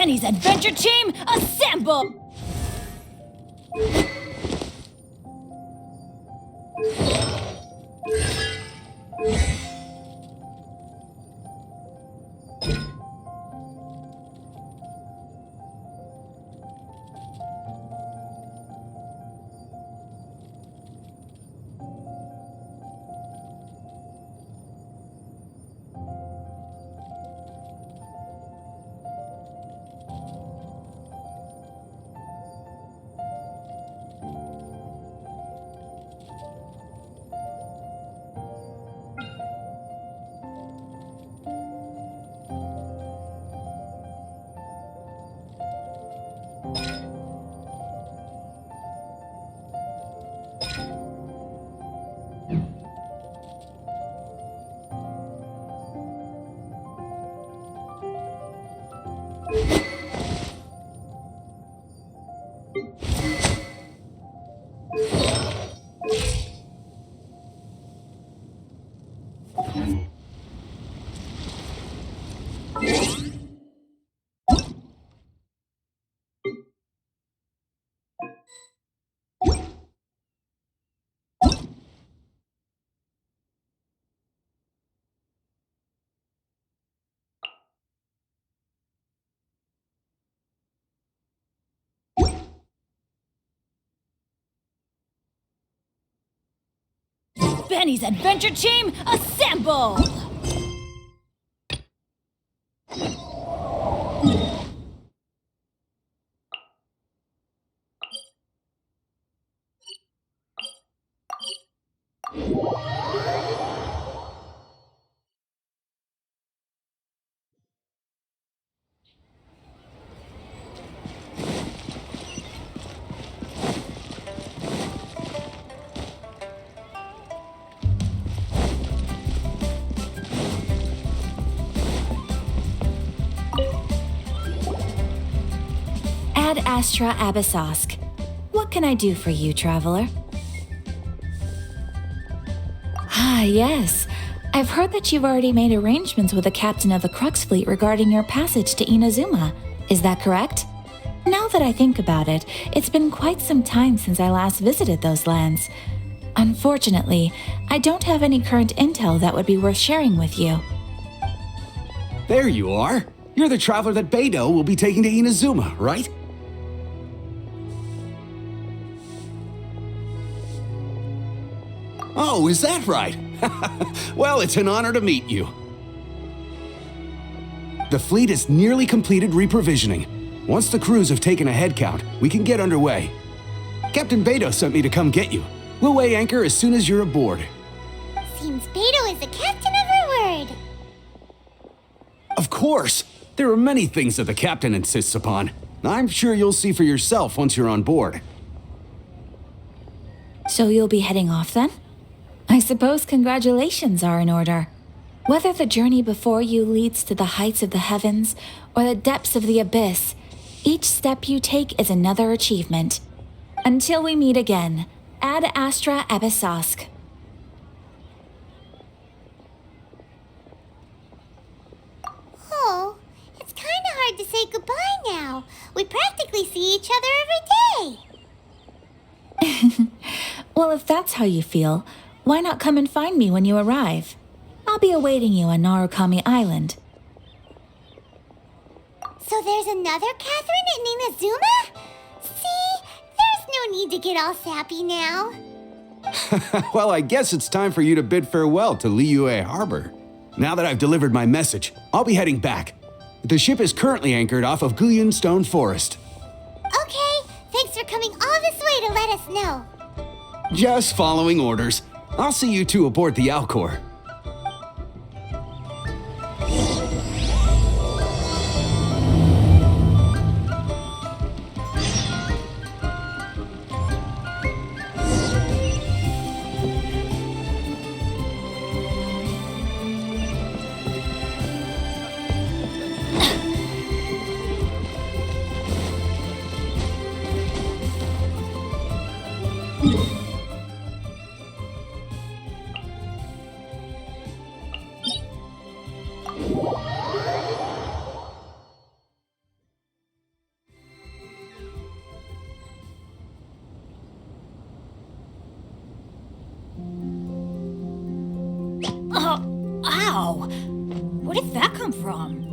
Benny's adventure team, assemble! Benny's adventure team, assemble! Ad Astra Abyssosk. What can I do for you, traveler? Ah, yes. I've heard that you've already made arrangements with the captain of the Crux fleet regarding your passage to Inazuma. Is that correct? Now that I think about it, it's been quite some time since I last visited those lands. Unfortunately, I don't have any current intel that would be worth sharing with you. There you are. You're the traveler that Beidou will be taking to Inazuma, right? Oh, is that right? Well, it's an honor to meet you. The fleet has nearly completed reprovisioning. Once the crews have taken a head count, we can get underway. Captain Beidou sent me to come get you. We'll weigh anchor as soon as you're aboard. Seems Beidou is the captain of our word. Of course! There are many things that the captain insists upon. I'm sure you'll see for yourself once you're on board. So you'll be heading off then? I suppose congratulations are in order. Whether the journey before you leads to the heights of the heavens or the depths of the abyss, each step you take is another achievement. Until we meet again, Ad Astra Abyssosk. Oh, it's kind of hard to say goodbye now. We practically see each other every day. Well, if that's how you feel, why not come and find me when you arrive? I'll be awaiting you on Narukami Island. So there's another Catherine in Inazuma? See, there's no need to get all sappy now. Well, I guess it's time for you to bid farewell to Liyue Harbor. Now that I've delivered my message, I'll be heading back. The ship is currently anchored off of Guyun Stone Forest. Okay, thanks for coming all this way to let us know. Just following orders. I'll see you two aboard the Alcor. Ow! Where did that come from?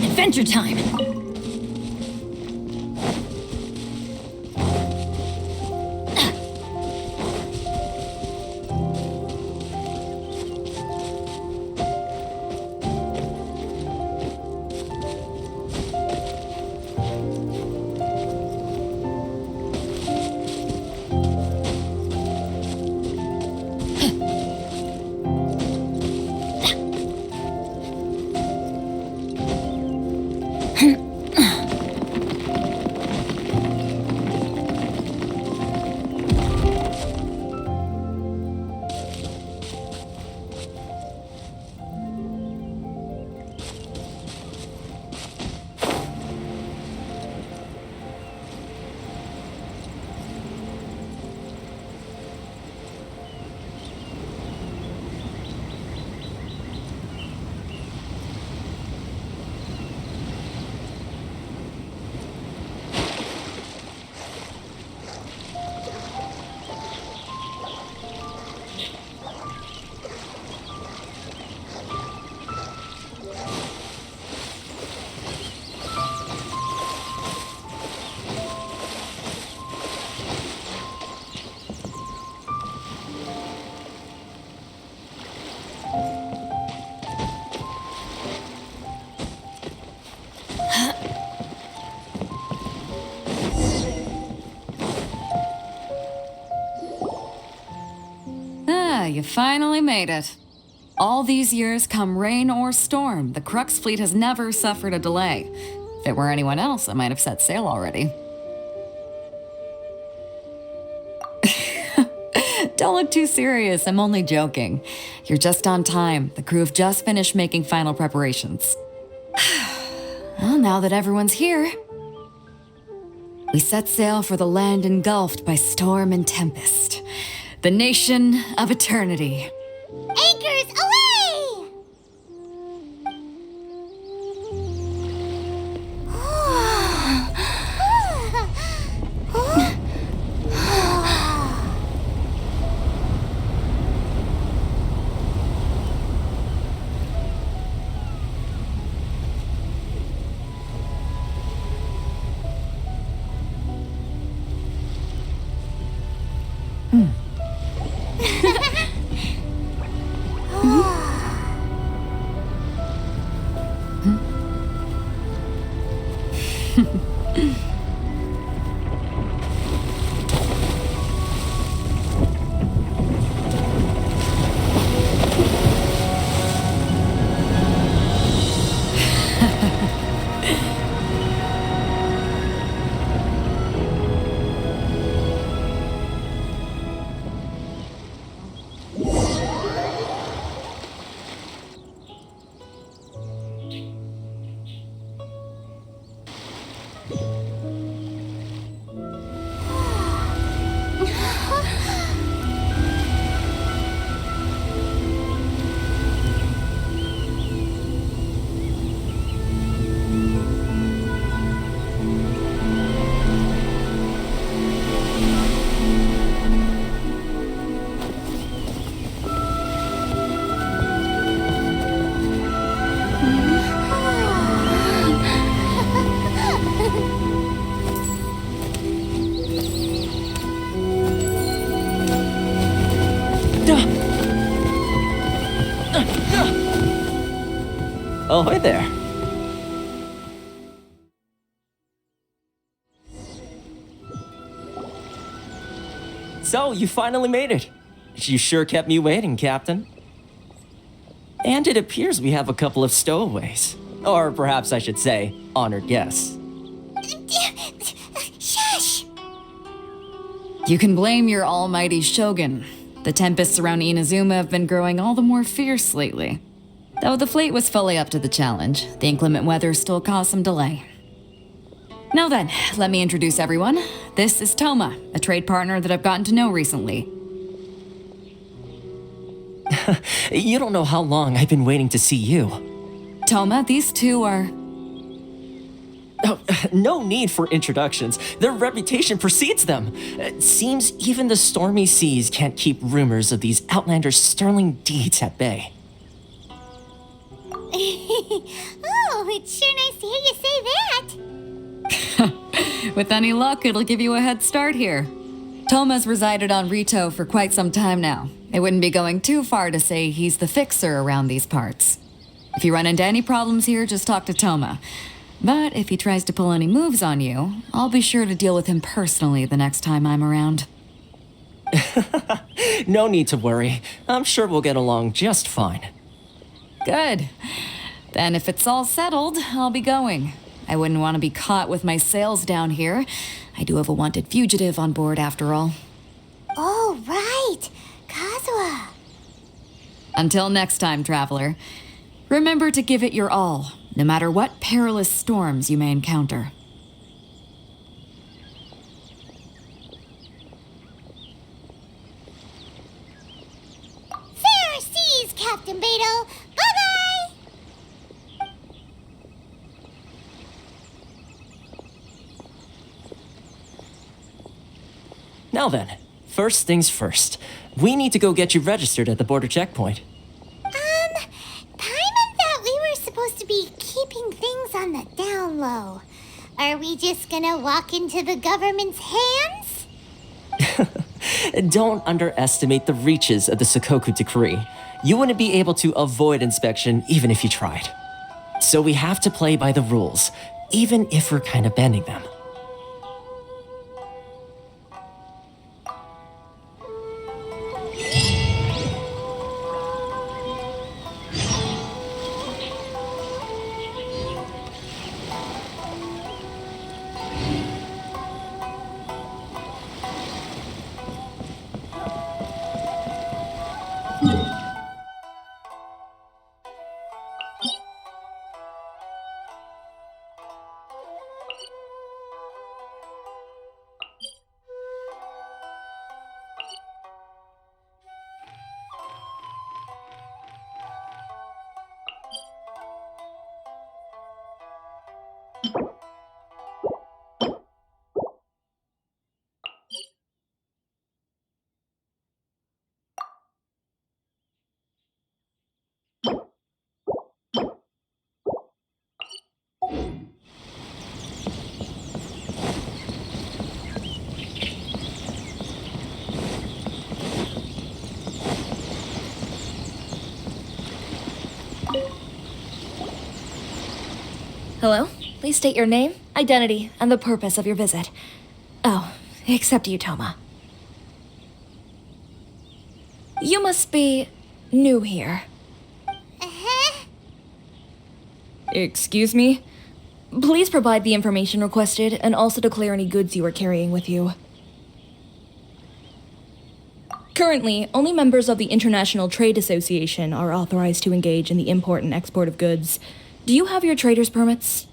Adventure time! You finally made it. All these years, come rain or storm, the Crux fleet has never suffered a delay. If it were anyone else, I might have set sail already. Don't look too serious, I'm only joking. You're just on time. The crew have just finished making final preparations. Well, now that everyone's here, we set sail for the land engulfed by storm and tempest. The nation of eternity. Anchors away! Ahoy there. So, you finally made it. You sure kept me waiting, Captain. And it appears we have a couple of stowaways. Or perhaps I should say, honored guests. Shush! You can blame your almighty Shogun. The tempests around Inazuma have been growing all the more fierce lately. Though the fleet was fully up to the challenge, the inclement weather still caused some delay. Now then, let me introduce everyone. This is Toma, a trade partner that I've gotten to know recently. You don't know how long I've been waiting to see you. Toma, these two are... Oh, no need for introductions. Their reputation precedes them. It seems even the stormy seas can't keep rumors of these Outlanders' sterling deeds at bay. Oh, it's sure nice to hear you say that. With any luck, it'll give you a head start here. Toma's resided on Rito for quite some time now. It wouldn't be going too far to say he's the fixer around these parts. If you run into any problems here, just talk to Toma. But if he tries to pull any moves on you, I'll be sure to deal with him personally the next time I'm around. No need to worry. I'm sure we'll get along just fine. Good. Then if it's all settled, I'll be going. I wouldn't want to be caught with my sails down here. I do have a wanted fugitive on board after all. Oh, right. Kazuha. Until next time, traveler. Remember to give it your all, no matter what perilous storms you may encounter. Fair seas, Captain Beetle. Bye-bye. Now then, first things first. We need to go get you registered at the border checkpoint. Paimon thought we were supposed to be keeping things on the down low. Are we just gonna walk into the government's hands? Don't underestimate the reaches of the Sokoku Decree. You wouldn't be able to avoid inspection even if you tried. So we have to play by the rules, even if we're kind of bending them. Hello? Please state your name, identity, and the purpose of your visit. Oh, except you, Toma. You must be new here. Uh-huh. Excuse me? Please provide the information requested and also declare any goods you are carrying with you. Currently, only members of the International Trade Association are authorized to engage in the import and export of goods. Do you have your trader's permits?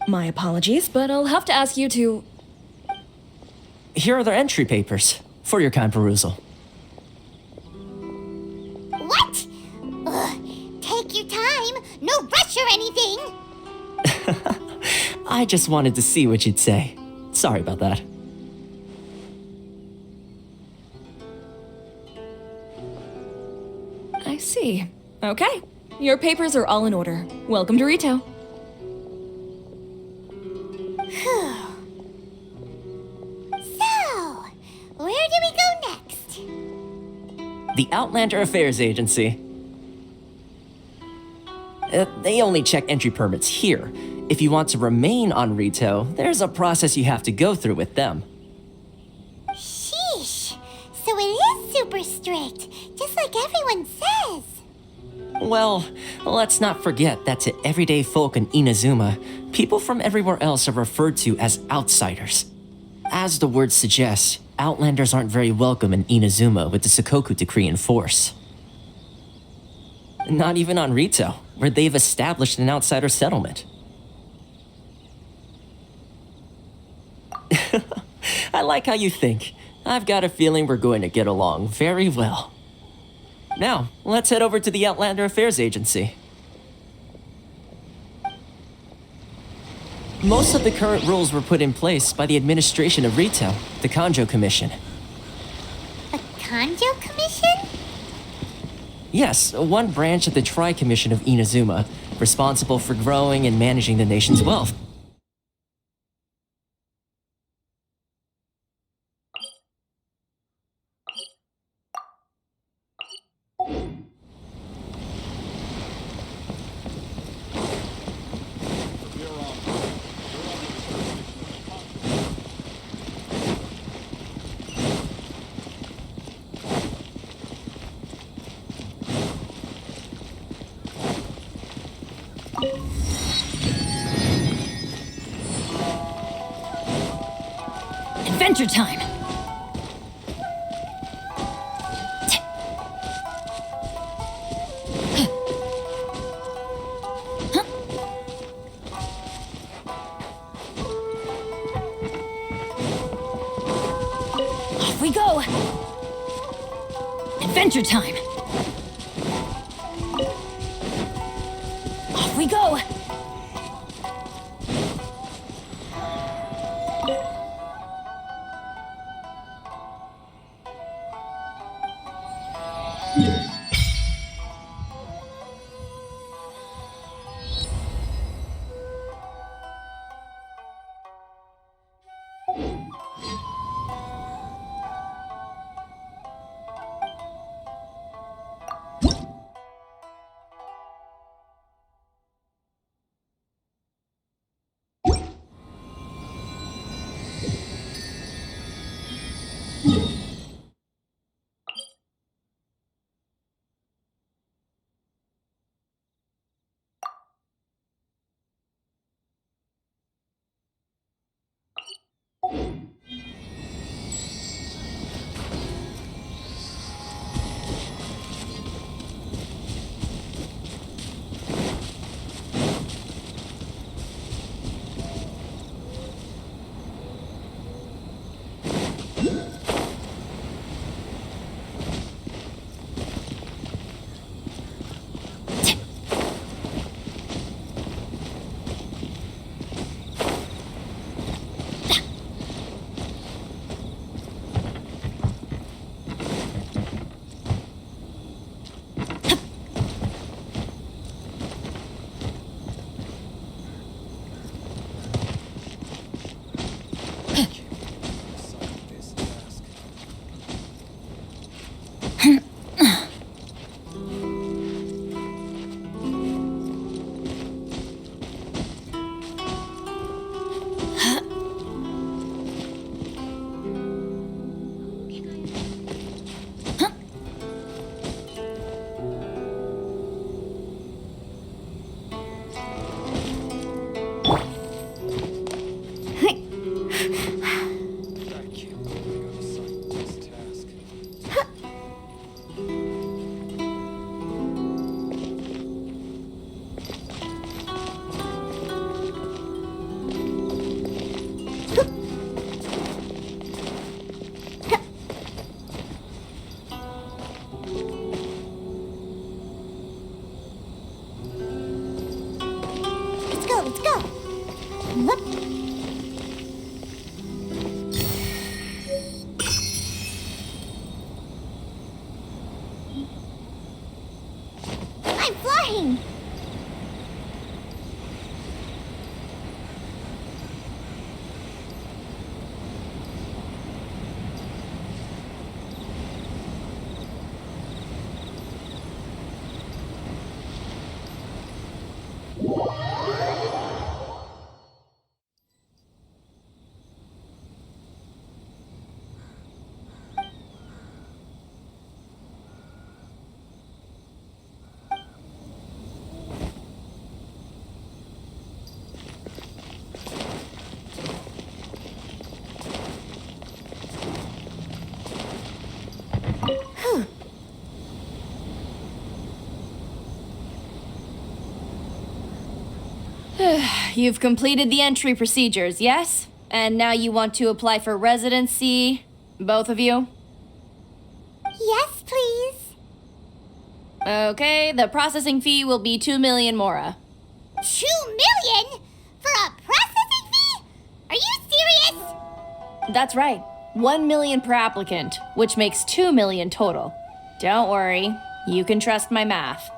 My apologies, but I'll have to ask you to... Here are their entry papers for your kind perusal. What? Take your time. No rush or anything. I just wanted to see what you'd say. Sorry about that. I see. Okay. Your papers are all in order. Welcome to Rito. So, where do we go next? The Outlander Affairs Agency. They only check entry permits here. If you want to remain on Rito, there's a process you have to go through with them. Sheesh. So it is super strict, just like everyone says. Well, let's not forget that to everyday folk in Inazuma, people from everywhere else are referred to as outsiders. As the word suggests, Outlanders aren't very welcome in Inazuma with the Sakoku decree in force. Not even on Rito, where they've established an outsider settlement. I like how you think. I've got a feeling we're going to get along very well. Now, let's head over to the Outlander Affairs Agency. Most of the current rules were put in place by the administration of Rito, the Kanjo Commission. A Kanjo Commission? Yes, one branch of the Tri-Commission of Inazuma, responsible for growing and managing the nation's wealth. Adventure time! Off we go! Adventure time! Off we go! Let's go. Whoop. I'm flying. You've completed the entry procedures, yes? And now you want to apply for residency, both of you? Yes, please. Okay, the processing fee will be 2 million mora. 2 million? For a processing fee? Are you serious? That's right. 1 million per applicant, which makes 2 million total. Don't worry, you can trust my math.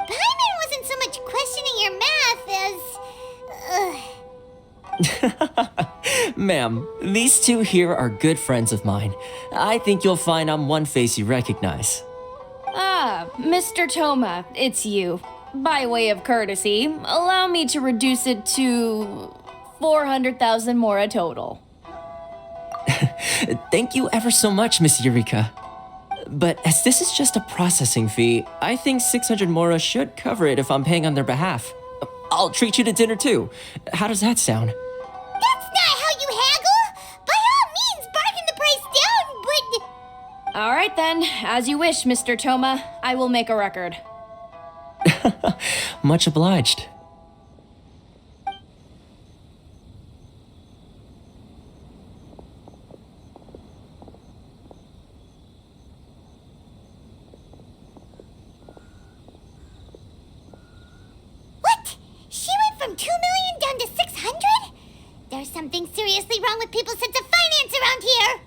Paimon wasn't so much questioning your math as... Ma'am, these two here are good friends of mine. I think you'll find I'm one face you recognize. Ah, Mr. Toma, it's you. By way of courtesy, allow me to reduce it to 400,000 mora total. Thank you ever so much, Miss Eureka. But as this is just a processing fee, I think 600 mora should cover it if I'm paying on their behalf. I'll treat you to dinner too. How does that sound? That's not how you haggle! By all means, bargain the price down, but... All right then, as you wish, Mr. Toma. I will make a record. Much obliged. What? She went from 2 million down to 600? There's something seriously wrong with people's sense of finance around here!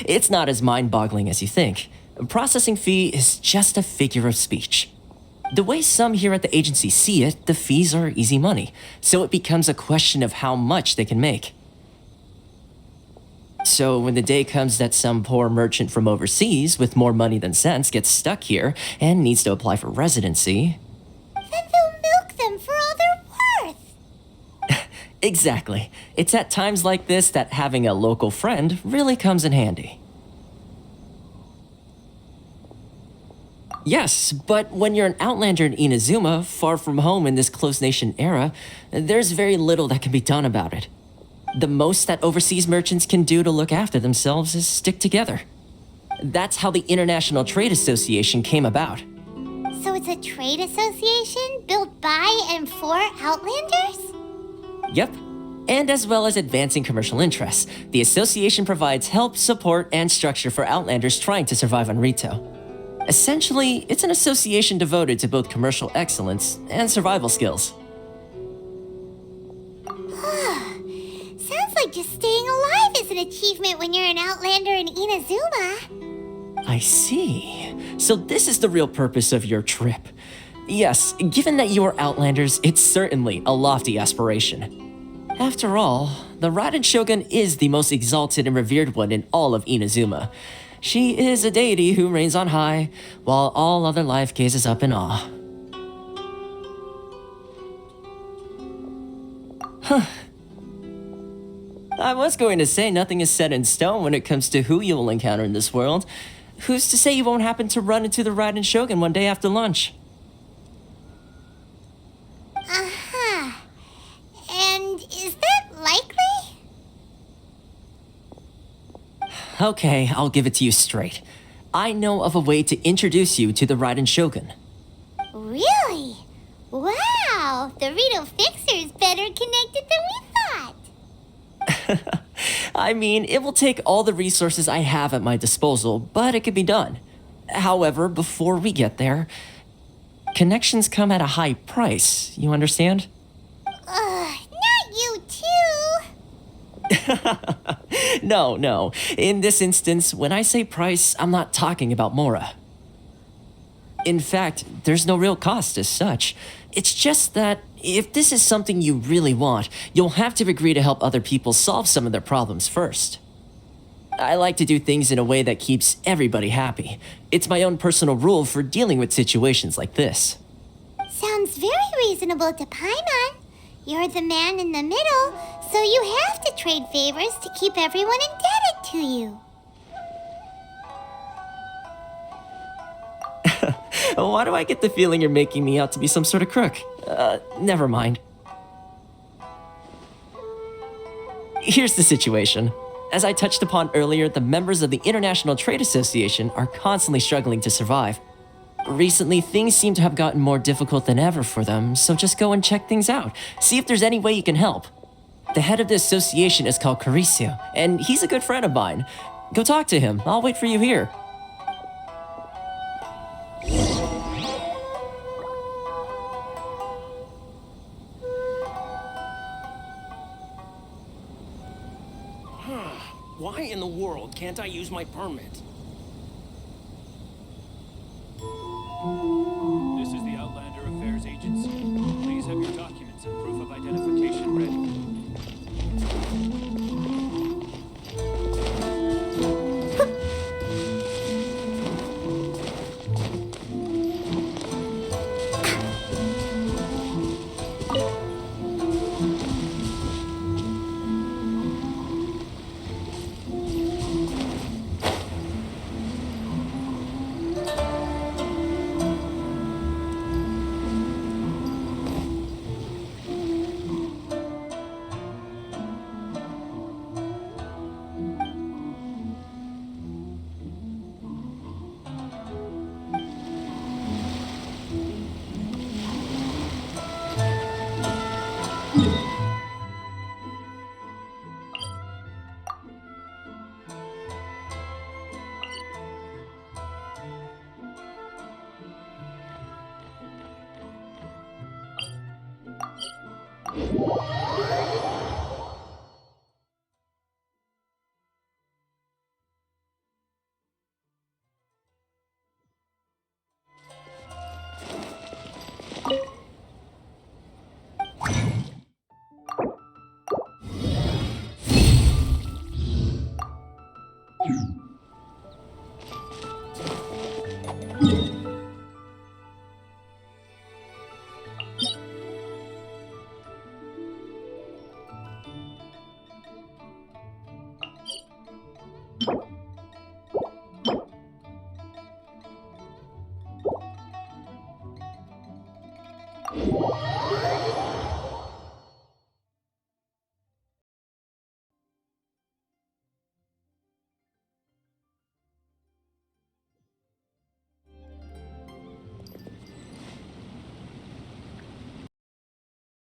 It's not as mind-boggling as you think. A processing fee is just a figure of speech. The way some here at the agency see it, the fees are easy money, so it becomes a question of how much they can make. So when the day comes that some poor merchant from overseas with more money than sense gets stuck here and needs to apply for residency... Then they'll milk them for all they're worth! Exactly. It's at times like this that having a local friend really comes in handy. Yes, but when you're an outlander in Inazuma, far from home in this closed nation era, there's very little that can be done about it. The most that overseas merchants can do to look after themselves is stick together. That's how the International Trade Association came about. So it's a trade association built by and for Outlanders? Yep. And as well as advancing commercial interests, the association provides help, support, and structure for Outlanders trying to survive on Rito. Essentially, it's an association devoted to both commercial excellence and survival skills. Sounds like just staying alive is an achievement when you're an Outlander in Inazuma. I see. So this is the real purpose of your trip. Yes, given that you are Outlanders, it's certainly a lofty aspiration. After all, the Raiden Shogun is the most exalted and revered one in all of Inazuma. She is a deity who reigns on high, while all other life gazes up in awe. I was going to say nothing is set in stone when it comes to who you will encounter in this world. Who's to say you won't happen to run into the Raiden Shogun one day after lunch? Uh-huh. And is that likely? Okay, I'll give it to you straight. I know of a way to introduce you to the Raiden Shogun. Really? Wow, the Rito Fixer is better connected than we thought. I mean, it will take all the resources I have at my disposal, but it can be done. However, before we get there, connections come at a high price, you understand? Not you too. No. In this instance, when I say price, I'm not talking about Mora. In fact, there's no real cost as such. It's just that if this is something you really want, you'll have to agree to help other people solve some of their problems first. I like to do things in a way that keeps everybody happy. It's my own personal rule for dealing with situations like this. Sounds very reasonable to Paimon. You're the man in the middle, so you have to trade favors to keep everyone indebted to you. Why do I get the feeling you're making me out to be some sort of crook? Never mind. Here's the situation. As I touched upon earlier, the members of the International Trade Association are constantly struggling to survive. Recently, things seem to have gotten more difficult than ever for them, so just go and check things out. See if there's any way you can help. The head of the association is called Caricio, and he's a good friend of mine. Go talk to him. I'll wait for you here. Why in the world can't I use my permit? This is the Outlander Affairs Agency. Please have your documents and proof of identification ready.